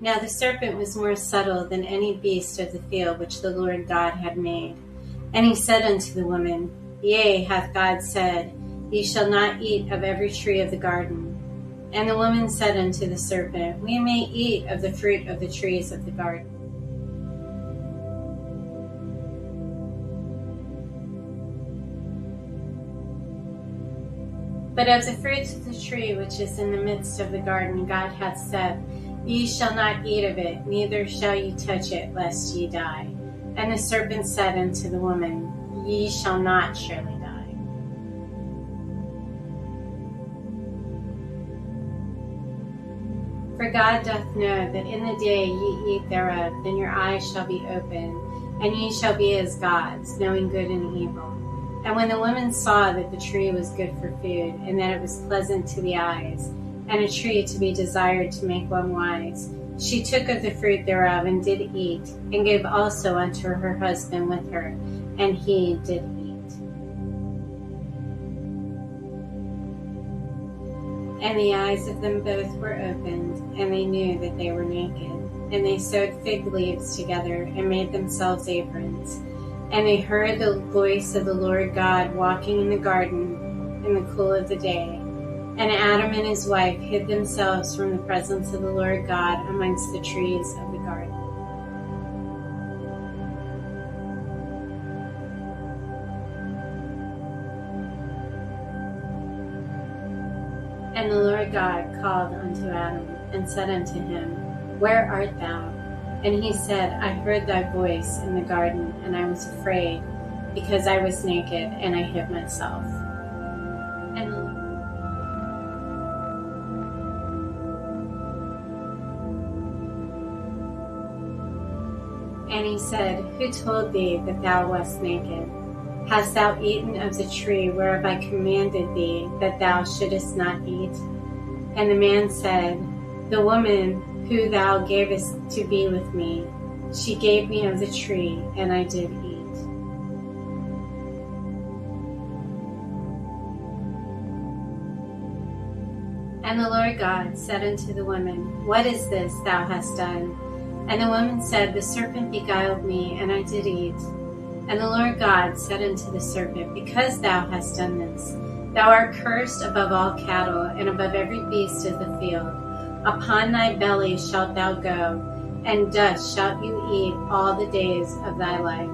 Now the serpent was more subtle than any beast of the field which the Lord God had made. And he said unto the woman, Yea, hath God said, Ye shall not eat of every tree of the garden. And the woman said unto the serpent, We may eat of the fruit of the trees of the garden. But of the fruits of the tree which is in the midst of the garden, God hath said, Ye shall not eat of it, neither shall ye touch it, lest ye die. And the serpent said unto the woman, Ye shall not surely die. For God doth know that in the day ye eat thereof, then your eyes shall be opened, and ye shall be as gods, knowing good and evil. And when the woman saw that the tree was good for food, and that it was pleasant to the eyes, and a tree to be desired to make one wise, she took of the fruit thereof, and did eat, and gave also unto her husband with her, and he did eat. And the eyes of them both were opened, and they knew that they were naked. And they sewed fig leaves together, and made themselves aprons. And they heard the voice of the Lord God walking in the garden in the cool of the day. And Adam and his wife hid themselves from the presence of the Lord God amongst the trees of the garden. And the Lord God called unto Adam, and said unto him, Where art thou? And he said, I heard thy voice in the garden, and I was afraid, because I was naked, and I hid myself. And he said, Who told thee that thou wast naked? Hast thou eaten of the tree whereof I commanded thee that thou shouldest not eat? And the man said, The woman who thou gavest to be with me, she gave me of the tree, and I did eat. And the Lord God said unto the woman, What is this thou hast done? And the woman said, The serpent beguiled me, and I did eat. And the Lord God said unto the serpent, Because thou hast done this, thou art cursed above all cattle, and above every beast of the field. Upon thy belly shalt thou go, and dust shalt you eat all the days of thy life.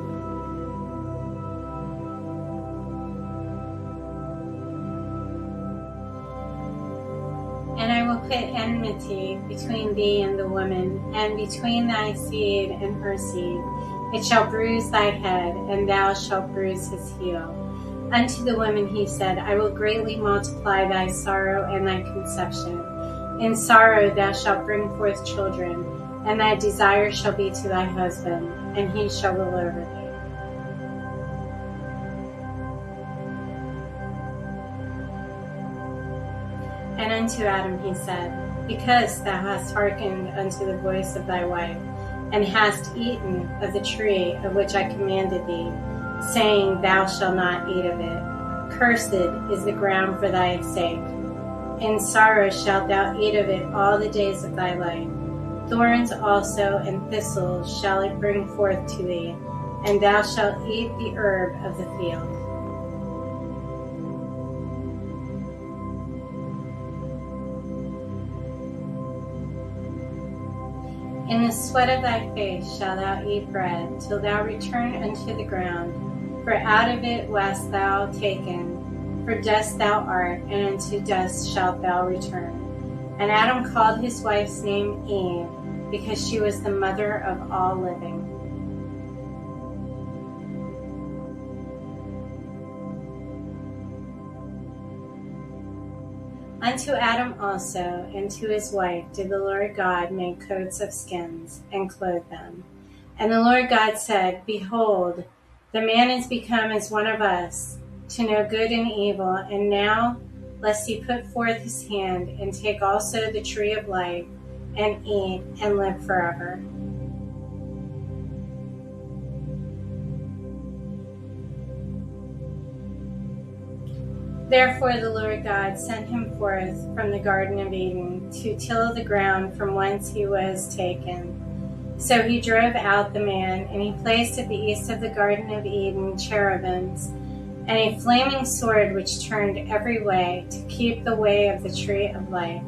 And I will put enmity between thee and the woman, and between thy seed and her seed. It shall bruise thy head, and thou shalt bruise his heel. Unto the woman he said, I will greatly multiply thy sorrow and thy conception. In sorrow thou shalt bring forth children, and thy desire shall be to thy husband, and he shall rule over thee. And unto Adam he said, Because thou hast hearkened unto the voice of thy wife, and hast eaten of the tree of which I commanded thee, saying, Thou shalt not eat of it. Cursed is the ground for thy sake. In sorrow shalt thou eat of it all the days of thy life. Thorns also and thistles shall it bring forth to thee, and thou shalt eat the herb of the field. In the sweat of thy face shalt thou eat bread, till thou return unto the ground. For out of it wast thou taken, for dust thou art, and unto dust shalt thou return. And Adam called his wife's name Eve, because she was the mother of all living. Unto Adam also and to his wife did the Lord God make coats of skins, and clothe them. And the Lord God said, Behold, the man is become as one of us, to know good and evil, and now lest he put forth his hand, and take also the tree of life, and eat, and live forever. Therefore the Lord God sent him forth from the Garden of Eden to till the ground from whence he was taken. So he drove out the man, and he placed at the east of the Garden of Eden cherubims, and a flaming sword which turned every way to keep the way of the tree of life.